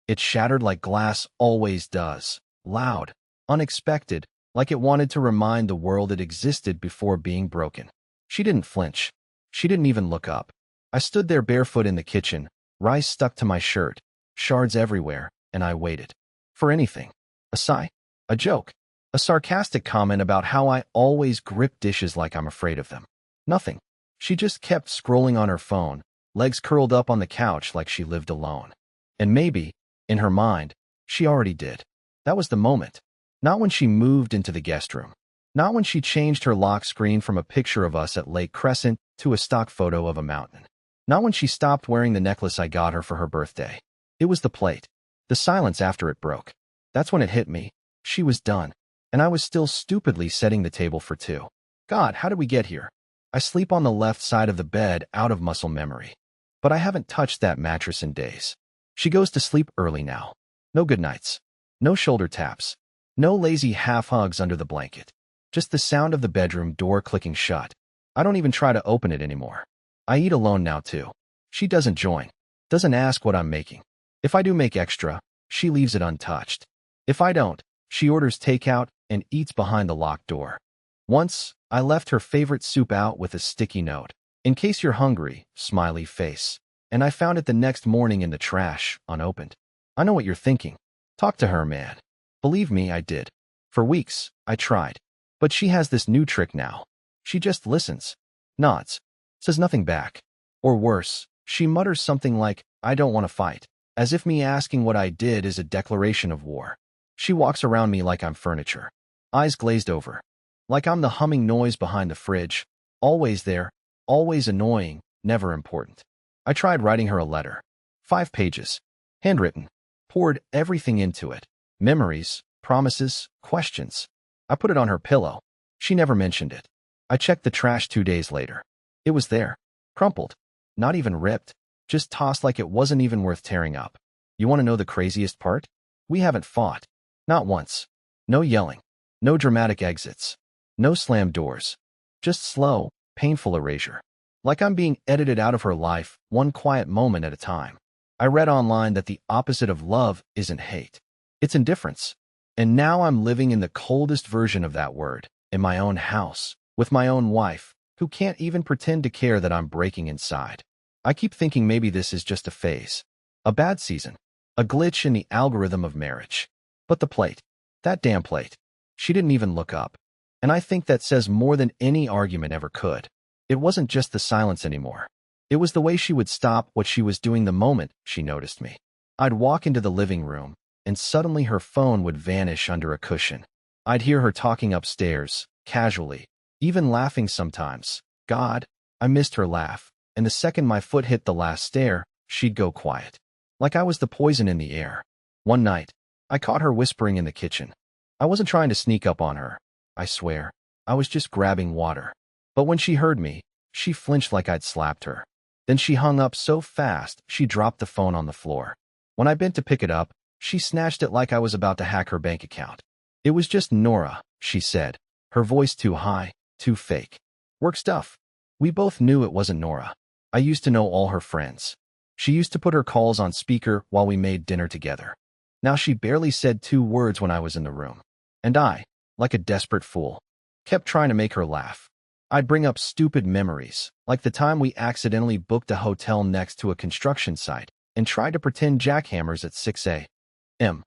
It shattered like glass always does. Loud, unexpected, like it wanted to remind the world it existed before being broken. She didn't flinch. She didn't even look up. I stood there barefoot in the kitchen, rice stuck to my shirt, shards everywhere, and I waited. For anything. A sigh? A joke? A sarcastic comment about how I always grip dishes like I'm afraid of them. Nothing. She just kept scrolling on her phone, legs curled up on the couch like she lived alone. And maybe, in her mind, she already did. That was the moment. Not when she moved into the guest room. Not when she changed her lock screen from a picture of us at Lake Crescent to a stock photo of a mountain. Not when she stopped wearing the necklace I got her for her birthday. It was the plate. The silence after it broke. That's when it hit me. She was done. And I was still stupidly setting the table for two. God, how did we get here? I sleep on the left side of the bed out of muscle memory. But I haven't touched that mattress in days. She goes to sleep early now. No good nights. No shoulder taps. No lazy half hugs under the blanket. Just the sound of the bedroom door clicking shut. I don't even try to open it anymore. I eat alone now too. She doesn't join. Doesn't ask what I'm making. If I do make extra, she leaves it untouched. If I don't, she orders takeout and eats behind the locked door. Once, I left her favorite soup out with a sticky note. In case you're hungry, smiley face. And I found it the next morning in the trash, unopened. I know what you're thinking. Talk to her, man. Believe me, I did. For weeks, I tried. But she has this new trick now. She just listens. Nods. Says nothing back. Or worse, she mutters something like, I don't want to fight. As if me asking what I did is a declaration of war. She walks around me like I'm furniture. Eyes glazed over. Like I'm the humming noise behind the fridge. Always there. Always annoying. Never important. I tried writing her a letter. 5 pages. Handwritten. Poured everything into it. Memories, promises, questions. I put it on her pillow. She never mentioned it. I checked the trash 2 days later. It was there. Crumpled. Not even ripped. Just tossed like it wasn't even worth tearing up. You want to know the craziest part? We haven't fought. Not once. No yelling. No dramatic exits. No slammed doors. Just slow, painful erasure. Like I'm being edited out of her life, one quiet moment at a time. I read online that the opposite of love isn't hate. It's indifference. And now I'm living in the coldest version of that word, in my own house, with my own wife, who can't even pretend to care that I'm breaking inside. I keep thinking maybe this is just a phase. A bad season. A glitch in the algorithm of marriage. But the plate. That damn plate. She didn't even look up. And I think that says more than any argument ever could. It wasn't just the silence anymore. It was the way she would stop what she was doing the moment she noticed me. I'd walk into the living room, and suddenly her phone would vanish under a cushion. I'd hear her talking upstairs, casually, even laughing sometimes. God, I missed her laugh, and the second my foot hit the last stair, she'd go quiet. Like I was the poison in the air. One night, I caught her whispering in the kitchen. I wasn't trying to sneak up on her, I swear. I was just grabbing water. But when she heard me, she flinched like I'd slapped her. Then she hung up so fast, she dropped the phone on the floor. When I bent to pick it up, she snatched it like I was about to hack her bank account. It was just Nora, she said, her voice too high, too fake. Work stuff. We both knew it wasn't Nora. I used to know all her friends. She used to put her calls on speaker while we made dinner together. Now she barely said 2 words when I was in the room. And I, like a desperate fool, kept trying to make her laugh. I'd bring up stupid memories, like the time we accidentally booked a hotel next to a construction site and tried to pretend jackhammers at 6 a.m.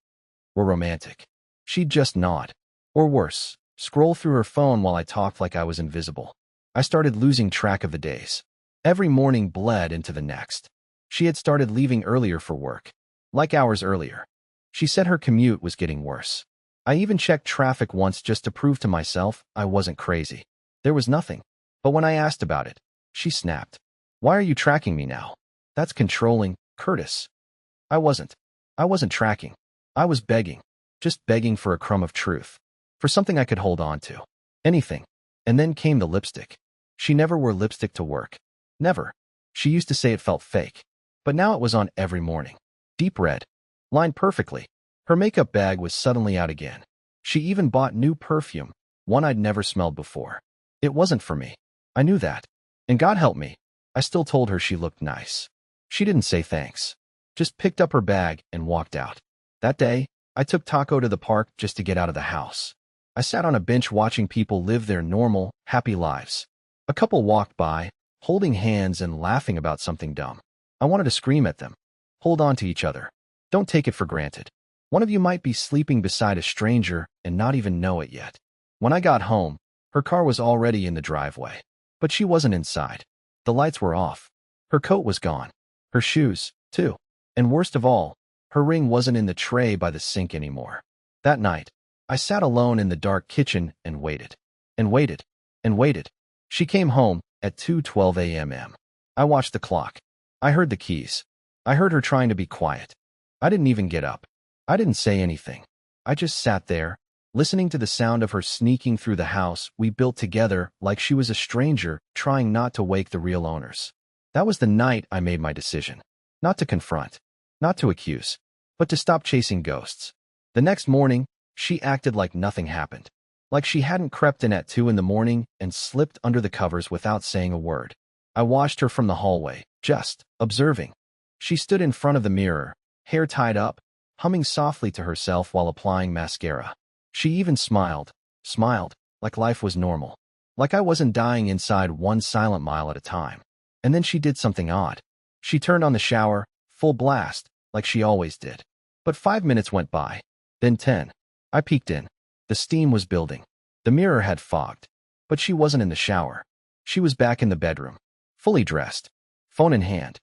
were romantic. She'd just nod. Or worse, scroll through her phone while I talked like I was invisible. I started losing track of the days. Every morning bled into the next. She had started leaving earlier for work, like hours earlier. She said her commute was getting worse. I even checked traffic once just to prove to myself I wasn't crazy. There was nothing. But when I asked about it, she snapped. Why are you tracking me now? That's controlling, Curtis. I wasn't tracking. I was begging. Just begging for a crumb of truth. For something I could hold on to. Anything. And then came the lipstick. She never wore lipstick to work. Never. She used to say it felt fake. But now it was on every morning. Deep red. Lined perfectly. Her makeup bag was suddenly out again. She even bought new perfume, one I'd never smelled before. It wasn't for me. I knew that. And God help me, I still told her she looked nice. She didn't say thanks. just picked up her bag and walked out. That day, I took Taco to the park just to get out of the house. I sat on a bench watching people live their normal, happy lives. A couple walked by, holding hands and laughing about something dumb. I wanted to scream at them. Hold on to each other. Don't take it for granted. One of you might be sleeping beside a stranger and not even know it yet. When I got home, her car was already in the driveway. But she wasn't inside. The lights were off. Her coat was gone. Her shoes, too. And worst of all, her ring wasn't in the tray by the sink anymore. That night, I sat alone in the dark kitchen and waited. And waited. And waited. She came home at 2:12 a.m. I watched the clock. I heard the keys. I heard her trying to be quiet. I didn't even get up. I didn't say anything. I just sat there, listening to the sound of her sneaking through the house we built together like she was a stranger trying not to wake the real owners. That was the night I made my decision. Not to confront. Not to accuse. But to stop chasing ghosts. The next morning, she acted like nothing happened. Like she hadn't crept in at 2 in the morning and slipped under the covers without saying a word. I watched her from the hallway, just observing. She stood in front of the mirror, hair tied up, humming softly to herself while applying mascara. She even smiled, like life was normal. Like I wasn't dying inside one silent mile at a time. And then she did something odd. She turned on the shower, full blast, like she always did. But 5 minutes went by. Then 10. I peeked in. The steam was building. The mirror had fogged. But she wasn't in the shower. She was back in the bedroom, fully dressed, phone in hand.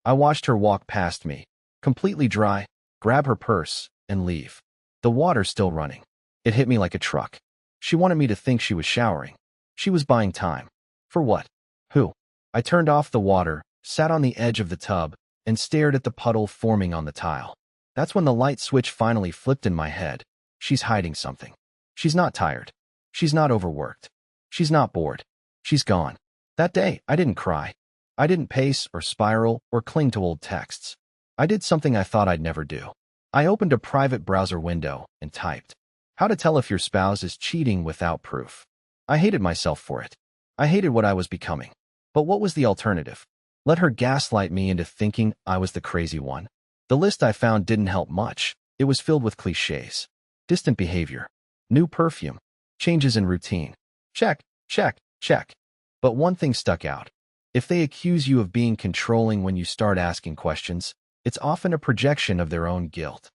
I watched her walk past me, completely dry, grab her purse, and leave. The water still running. It hit me like a truck. She wanted me to think she was showering. She was buying time. For what? Who? I turned off the water, sat on the edge of the tub, and stared at the puddle forming on the tile. That's when the light switch finally flipped in my head. She's hiding something. She's not tired. She's not overworked. She's not bored. She's gone. That day, I didn't cry. I didn't pace or spiral or cling to old texts. I did something I thought I'd never do. I opened a private browser window and typed, "How to tell if your spouse is cheating without proof." I hated myself for it. I hated what I was becoming. But what was the alternative? Let her gaslight me into thinking I was the crazy one. The list I found didn't help much. It was filled with cliches. Distant behavior. New perfume. Changes in routine. Check, check, check. But one thing stuck out. If they accuse you of being controlling when you start asking questions, it's often a projection of their own guilt.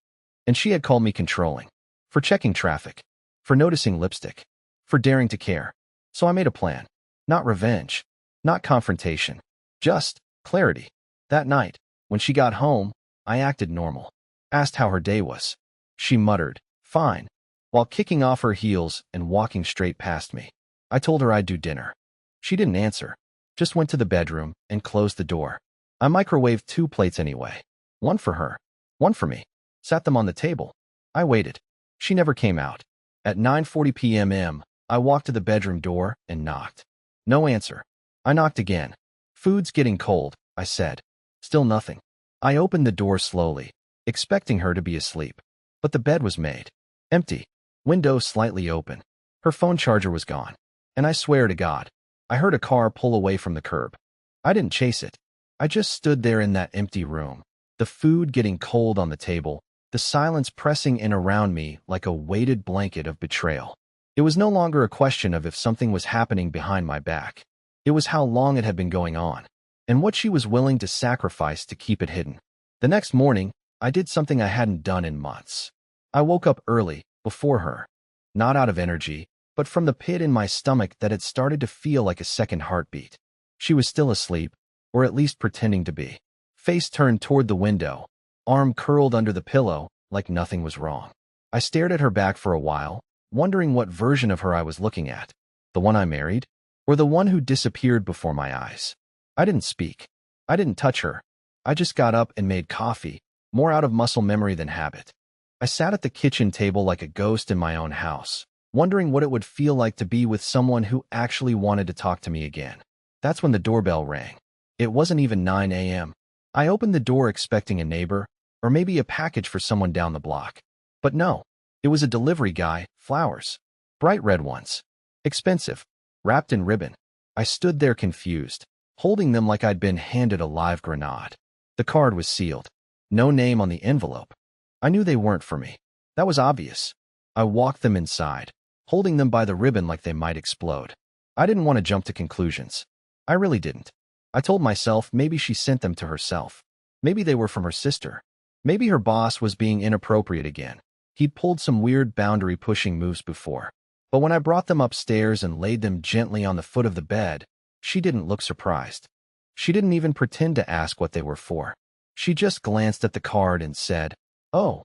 And she had called me controlling. For checking traffic. For noticing lipstick. For daring to care. So I made a plan. Not revenge. Not confrontation. Just clarity. That night, when she got home, I acted normal. Asked how her day was. She muttered, "Fine," while kicking off her heels and walking straight past me. I told her I'd do dinner. She didn't answer. Just went to the bedroom and closed the door. I microwaved 2 plates anyway. One for her. One for me. Sat them on the table. I waited. She never came out. At 9:40 p.m., I walked to the bedroom door and knocked. No answer. I knocked again. "Food's getting cold," I said. Still nothing. I opened the door slowly, expecting her to be asleep. But the bed was made. Empty. Window slightly open. Her phone charger was gone. And I swear to God, I heard a car pull away from the curb. I didn't chase it. I just stood there in that empty room. The food getting cold on the table, the silence pressing in around me like a weighted blanket of betrayal. It was no longer a question of if something was happening behind my back. It was how long it had been going on, and what she was willing to sacrifice to keep it hidden. The next morning, I did something I hadn't done in months. I woke up early, before her. Not out of energy, but from the pit in my stomach that had started to feel like a second heartbeat. She was still asleep, or at least pretending to be. Face turned toward the window, arm curled under the pillow, like nothing was wrong. I stared at her back for a while, wondering what version of her I was looking at. The one I married? Or the one who disappeared before my eyes? I didn't speak. I didn't touch her. I just got up and made coffee, more out of muscle memory than habit. I sat at the kitchen table like a ghost in my own house, wondering what it would feel like to be with someone who actually wanted to talk to me again. That's when the doorbell rang. It wasn't even 9 a.m. I opened the door expecting a neighbor, or maybe a package for someone down the block. But no, it was a delivery guy, flowers. Bright red ones. Expensive. Wrapped in ribbon. I stood there confused, holding them like I'd been handed a live grenade. The card was sealed. No name on the envelope. I knew they weren't for me. That was obvious. I walked them inside, holding them by the ribbon like they might explode. I didn't want to jump to conclusions. I really didn't. I told myself maybe she sent them to herself. Maybe they were from her sister. Maybe her boss was being inappropriate again. He'd pulled some weird boundary-pushing moves before. But when I brought them upstairs and laid them gently on the foot of the bed, she didn't look surprised. She didn't even pretend to ask what they were for. She just glanced at the card and said, "Oh,"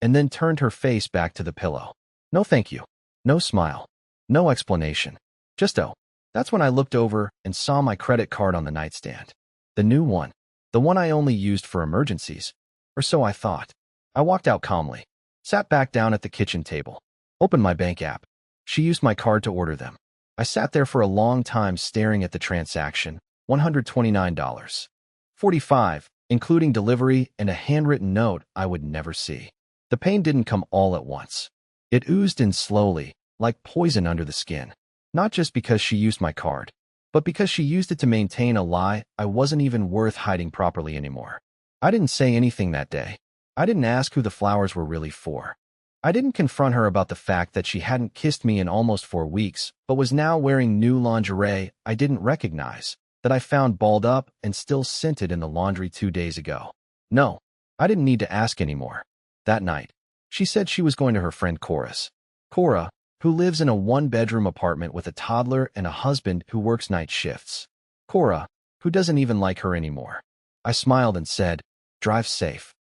and then turned her face back to the pillow. No thank you. No smile. No explanation. Just oh. That's when I looked over and saw my credit card on the nightstand. The new one. The one I only used for emergencies. Or so I thought. I walked out calmly, sat back down at the kitchen table, opened my bank app. She used my card to order them. I sat there for a long time staring at the transaction, $129.45, including delivery and a handwritten note I would never see. The pain didn't come all at once. It oozed in slowly, like poison under the skin. Not just because she used my card, but because she used it to maintain a lie I wasn't even worth hiding properly anymore. I didn't say anything that day. I didn't ask who the flowers were really for. I didn't confront her about the fact that she hadn't kissed me in almost 4 weeks, but was now wearing new lingerie I didn't recognize, that I found balled up and still scented in the laundry 2 days ago. No, I didn't need to ask anymore. That night, she said she was going to her friend Cora, who lives in a 1-bedroom apartment with a toddler and a husband who works night shifts. Cora, who doesn't even like her anymore. I smiled and said, "Drive safe."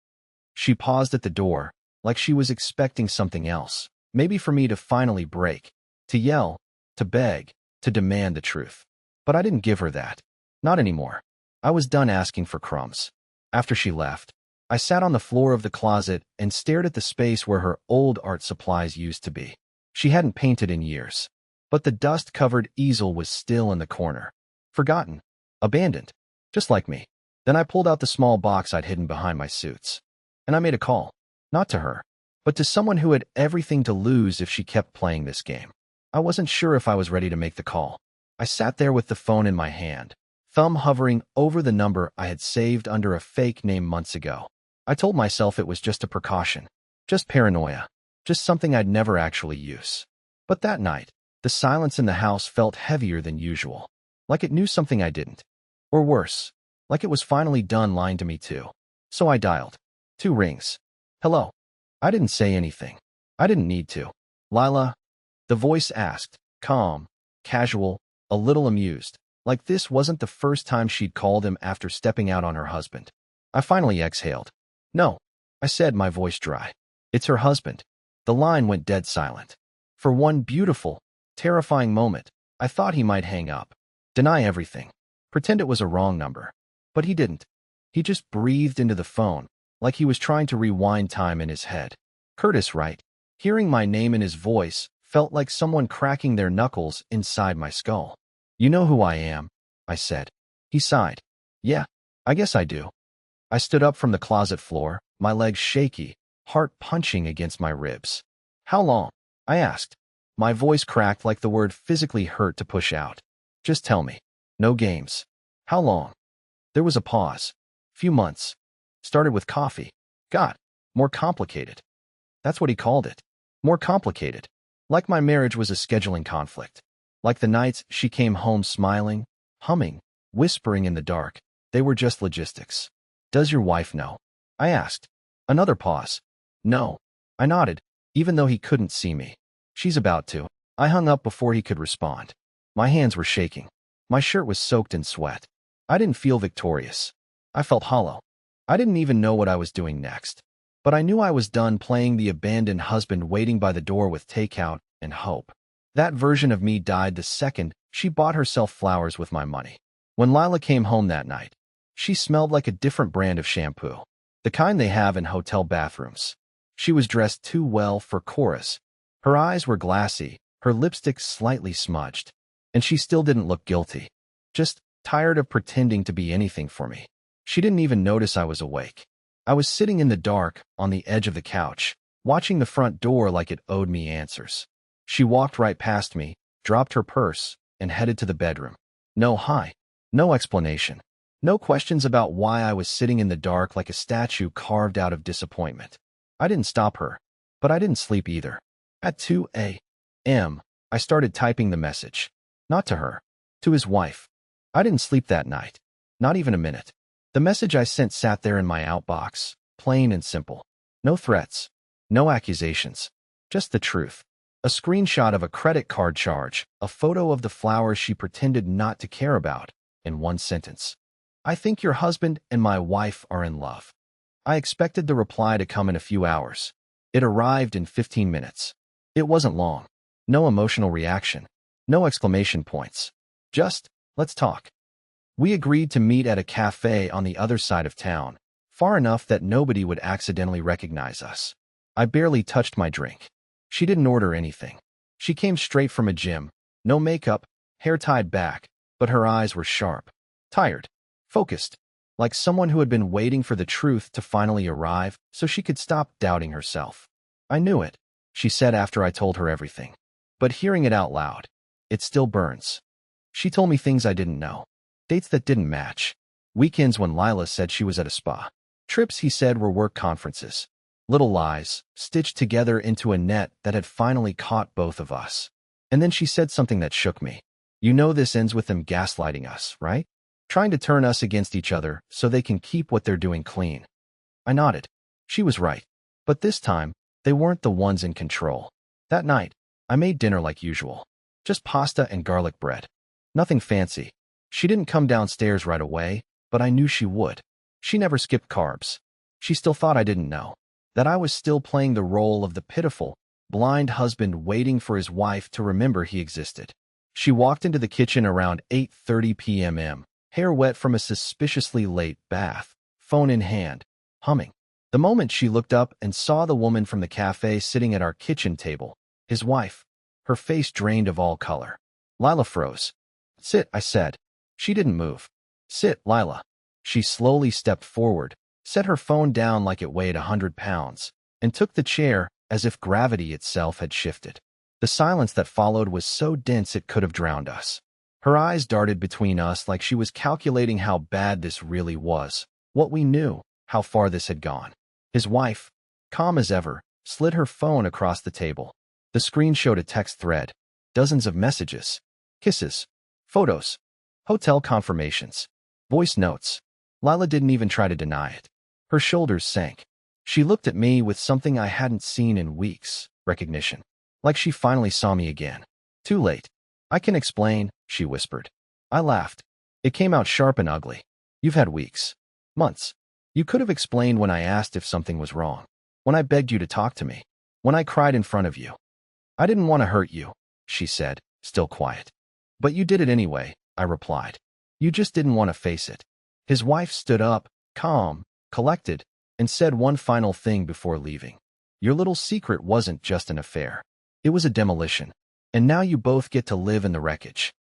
She paused at the door, like she was expecting something else, maybe for me to finally break, to yell, to beg, to demand the truth. But I didn't give her that. Not anymore. I was done asking for crumbs. After she left, I sat on the floor of the closet and stared at the space where her old art supplies used to be. She hadn't painted in years, but the dust-covered easel was still in the corner. Forgotten. Abandoned. Just like me. Then I pulled out the small box I'd hidden behind my suits. And I made a call. Not to her, but to someone who had everything to lose if she kept playing this game. I wasn't sure if I was ready to make the call. I sat there with the phone in my hand, thumb hovering over the number I had saved under a fake name months ago. I told myself it was just a precaution, just paranoia, just something I'd never actually use. But that night, the silence in the house felt heavier than usual, like it knew something I didn't. Or worse, like it was finally done lying to me too. So I dialed. 2 rings. "Hello." I didn't say anything. I didn't need to. "Lila?" The voice asked, calm, casual, a little amused, like this wasn't the first time she'd called him after stepping out on her husband. I finally exhaled. "No," I said, my voice dry. "It's her husband." The line went dead silent. For one beautiful, terrifying moment, I thought he might hang up, deny everything, pretend it was a wrong number. But he didn't. He just breathed into the phone, like he was trying to rewind time in his head. Curtis Wright. Hearing my name in his voice felt like someone cracking their knuckles inside my skull. "You know who I am," I said. He sighed. "Yeah, I guess I do." I stood up from the closet floor, my legs shaky, heart punching against my ribs. "How long?" I asked. My voice cracked like the word physically hurt to push out. "Just tell me. No games." "How long?" There was a pause. "Few months. Started with coffee. Got more complicated." That's what he called it. More complicated. Like my marriage was a scheduling conflict. Like the nights she came home smiling, humming, whispering in the dark. They were just logistics. "Does your wife know?" I asked. Another pause. "No." I nodded, even though he couldn't see me. "She's about to." I hung up before he could respond. My hands were shaking. My shirt was soaked in sweat. I didn't feel victorious. I felt hollow. I didn't even know what I was doing next. But I knew I was done playing the abandoned husband waiting by the door with takeout and hope. That version of me died the second she bought herself flowers with my money. When Lila came home that night, she smelled like a different brand of shampoo, the kind they have in hotel bathrooms. She was dressed too well for chorus. Her eyes were glassy, her lipstick slightly smudged, and she still didn't look guilty, just tired of pretending to be anything for me. She didn't even notice I was awake. I was sitting in the dark on the edge of the couch, watching the front door like it owed me answers. She walked right past me, dropped her purse, and headed to the bedroom. No hi. No explanation. No questions about why I was sitting in the dark like a statue carved out of disappointment. I didn't stop her, but I didn't sleep either. At 2 a.m., I started typing the message. Not to her, to his wife. I didn't sleep that night. Not even a minute. The message I sent sat there in my outbox, plain and simple. No threats, no accusations, just the truth. A screenshot of a credit card charge, a photo of the flowers she pretended not to care about, in one sentence. I think your husband and my wife are in love. I expected the reply to come in a few hours. It arrived in 15 minutes. It wasn't long. No emotional reaction. No exclamation points. Just, let's talk. We agreed to meet at a cafe on the other side of town, far enough that nobody would accidentally recognize us. I barely touched my drink. She didn't order anything. She came straight from a gym. No makeup, hair tied back, but her eyes were sharp. Tired. Focused. Like someone who had been waiting for the truth to finally arrive so she could stop doubting herself. I knew it, she said after I told her everything. But hearing it out loud, it still burns. She told me things I didn't know. Dates that didn't match. Weekends when Lila said she was at a spa. Trips he said were work conferences. Little lies, stitched together into a net that had finally caught both of us. And then she said something that shook me. You know this ends with them gaslighting us, right? Trying to turn us against each other so they can keep what they're doing clean. I nodded. She was right. But this time, they weren't the ones in control. That night, I made dinner like usual. Just pasta and garlic bread. Nothing fancy. She didn't come downstairs right away, but I knew she would. She never skipped carbs. She still thought I didn't know. That I was still playing the role of the pitiful, blind husband waiting for his wife to remember he existed. She walked into the kitchen around 8:30 p.m., hair wet from a suspiciously late bath, phone in hand, humming. The moment she looked up and saw the woman from the cafe sitting at our kitchen table, his wife, her face drained of all color. Lila froze. Sit, I said. She didn't move. Sit, Lila. She slowly stepped forward, set her phone down like it weighed 100 pounds, and took the chair as if gravity itself had shifted. The silence that followed was so dense it could have drowned us. Her eyes darted between us like she was calculating how bad this really was, what we knew, how far this had gone. His wife, calm as ever, slid her phone across the table. The screen showed a text thread, dozens of messages, kisses, photos, hotel confirmations, voice notes. Lila didn't even try to deny it. Her shoulders sank. She looked at me with something I hadn't seen in weeks, recognition. Like she finally saw me again. Too late. I can explain, she whispered. I laughed. It came out sharp and ugly. You've had weeks. Months. You could have explained when I asked if something was wrong. When I begged you to talk to me. When I cried in front of you. I didn't want to hurt you, she said, still quiet. But you did it anyway, I replied. You just didn't want to face it. His wife stood up, calm, collected, and said one final thing before leaving. Your little secret wasn't just an affair. It was a demolition. And now you both get to live in the wreckage.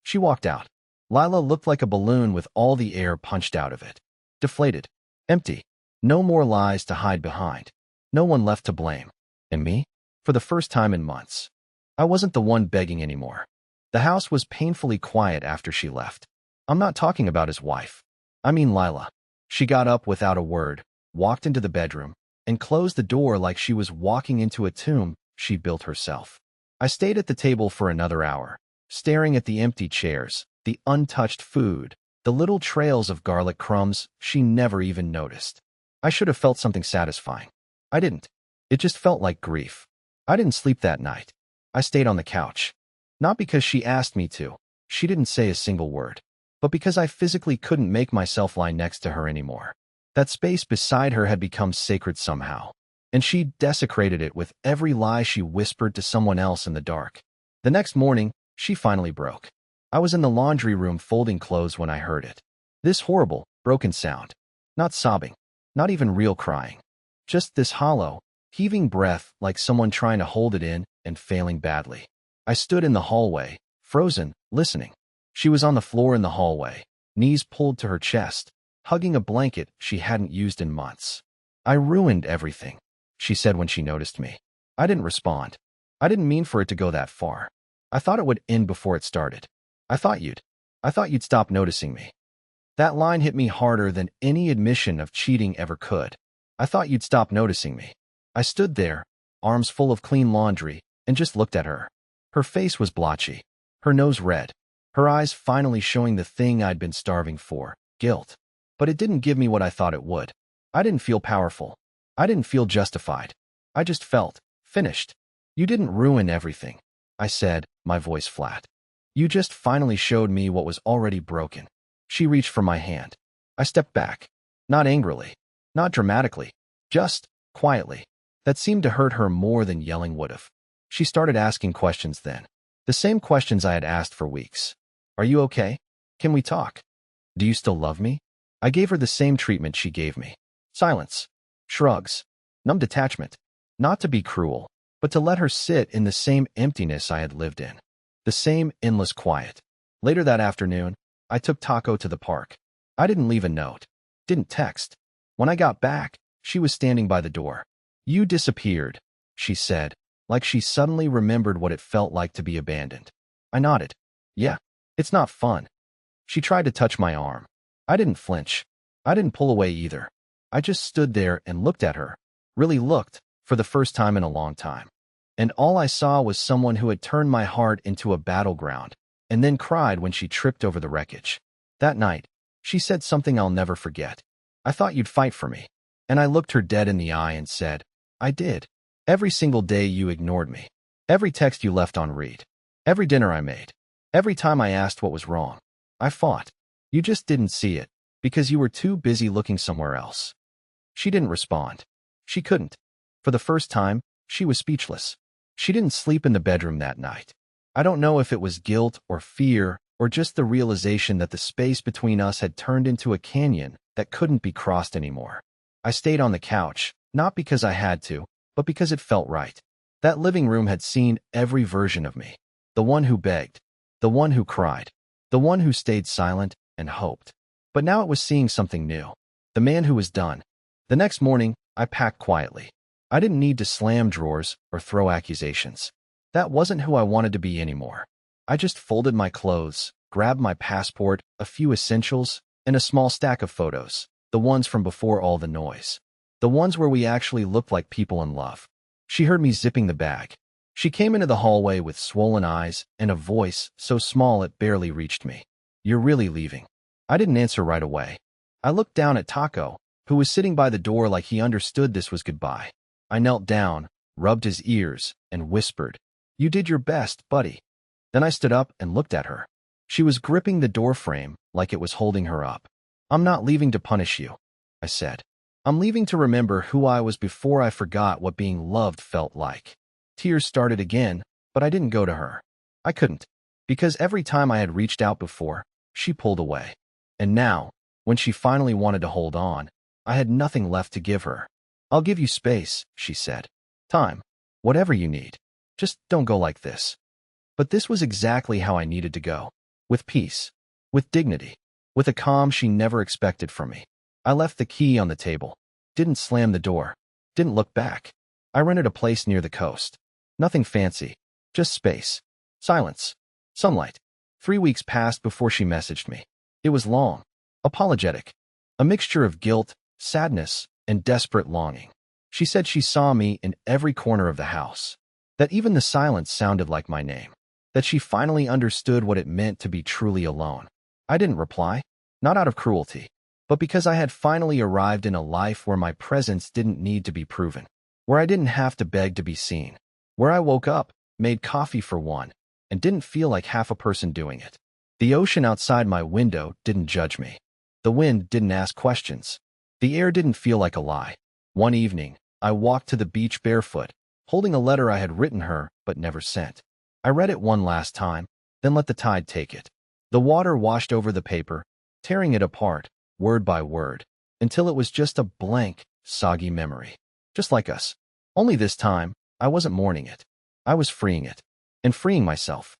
She walked out. Lila looked like a balloon with all the air punched out of it. Deflated. Empty. No more lies to hide behind. No one left to blame. And me? For the first time in months. I wasn't the one begging anymore. The house was painfully quiet after she left. I'm not talking about his wife. I mean Lila. She got up without a word, walked into the bedroom, and closed the door like she was walking into a tomb she built herself. I stayed at the table for another hour, staring at the empty chairs, the untouched food, the little trails of garlic crumbs she never even noticed. I should have felt something satisfying. I didn't. It just felt like grief. I didn't sleep that night. I stayed on the couch. Not because she asked me to. She didn't say a single word. But because I physically couldn't make myself lie next to her anymore. That space beside her had become sacred somehow. And she desecrated it with every lie she whispered to someone else in the dark. The next morning, she finally broke. I was in the laundry room folding clothes when I heard it. This horrible, broken sound. Not sobbing. Not even real crying. Just this hollow, heaving breath like someone trying to hold it in and failing badly. I stood in the hallway, frozen, listening. She was on the floor in the hallway, knees pulled to her chest, hugging a blanket she hadn't used in months. I ruined everything, she said when she noticed me. I didn't respond. I didn't mean for it to go that far. I thought it would end before it started. I thought you'd stop noticing me. That line hit me harder than any admission of cheating ever could. I thought you'd stop noticing me. I stood there, arms full of clean laundry, and just looked at her. Her face was blotchy, her nose red, her eyes finally showing the thing I'd been starving for, guilt. But it didn't give me what I thought it would. I didn't feel powerful. I didn't feel justified. I just felt finished. You didn't ruin everything, I said, my voice flat. You just finally showed me what was already broken. She reached for my hand. I stepped back. Not angrily, not dramatically, just quietly. That seemed to hurt her more than yelling would have. She started asking questions then. The same questions I had asked for weeks. Are you okay? Can we talk? Do you still love me? I gave her the same treatment she gave me. Silence. Shrugs. Numb detachment. Not to be cruel, but to let her sit in the same emptiness I had lived in. The same endless quiet. Later that afternoon, I took Taco to the park. I didn't leave a note. Didn't text. When I got back, she was standing by the door. You disappeared, she said, like she suddenly remembered what it felt like to be abandoned. I nodded. Yeah, it's not fun. She tried to touch my arm. I didn't flinch. I didn't pull away either. I just stood there and looked at her. Really looked, for the first time in a long time. And all I saw was someone who had turned my heart into a battleground, and then cried when she tripped over the wreckage. That night, she said something I'll never forget. I thought you'd fight for me. And I looked her dead in the eye and said, I did. Every single day you ignored me. Every text you left on read. Every dinner I made. Every time I asked what was wrong. I fought. You just didn't see it, because you were too busy looking somewhere else. She didn't respond. She couldn't. For the first time, she was speechless. She didn't sleep in the bedroom that night. I don't know if it was guilt or fear or just the realization that the space between us had turned into a canyon that couldn't be crossed anymore. I stayed on the couch, not because I had to, but because it felt right. That living room had seen every version of me. The one who begged. The one who cried. The one who stayed silent and hoped. But now it was seeing something new. The man who was done. The next morning, I packed quietly. I didn't need to slam drawers or throw accusations. That wasn't who I wanted to be anymore. I just folded my clothes, grabbed my passport, a few essentials, and a small stack of photos, the ones from before all the noise. The ones where we actually looked like people in love. She heard me zipping the bag. She came into the hallway with swollen eyes and a voice so small it barely reached me. You're really leaving? I didn't answer right away. I looked down at Taco, who was sitting by the door like he understood this was goodbye. I knelt down, rubbed his ears, and whispered, You did your best, buddy. Then I stood up and looked at her. She was gripping the doorframe like it was holding her up. I'm not leaving to punish you, I said. I'm leaving to remember who I was before I forgot what being loved felt like. Tears started again, but I didn't go to her. I couldn't, because every time I had reached out before, she pulled away. And now, when she finally wanted to hold on, I had nothing left to give her. I'll give you space, she said. Time. Whatever you need. Just don't go like this. But this was exactly how I needed to go. With peace. With dignity. With a calm she never expected from me. I left the key on the table. Didn't slam the door. Didn't look back. I rented a place near the coast. Nothing fancy. Just space. Silence. Sunlight. 3 weeks passed before she messaged me. It was long. Apologetic. A mixture of guilt, sadness, and desperate longing. She said she saw me in every corner of the house. That even the silence sounded like my name. That she finally understood what it meant to be truly alone. I didn't reply. Not out of cruelty. But because I had finally arrived in a life where my presence didn't need to be proven. Where I didn't have to beg to be seen. Where I woke up, made coffee for one, and didn't feel like half a person doing it. The ocean outside my window didn't judge me. The wind didn't ask questions. The air didn't feel like a lie. One evening, I walked to the beach barefoot, holding a letter I had written her but never sent. I read it one last time, then let the tide take it. The water washed over the paper, tearing it apart, word by word, until it was just a blank, soggy memory. Just like us. Only this time, I wasn't mourning it. I was freeing it. And freeing myself.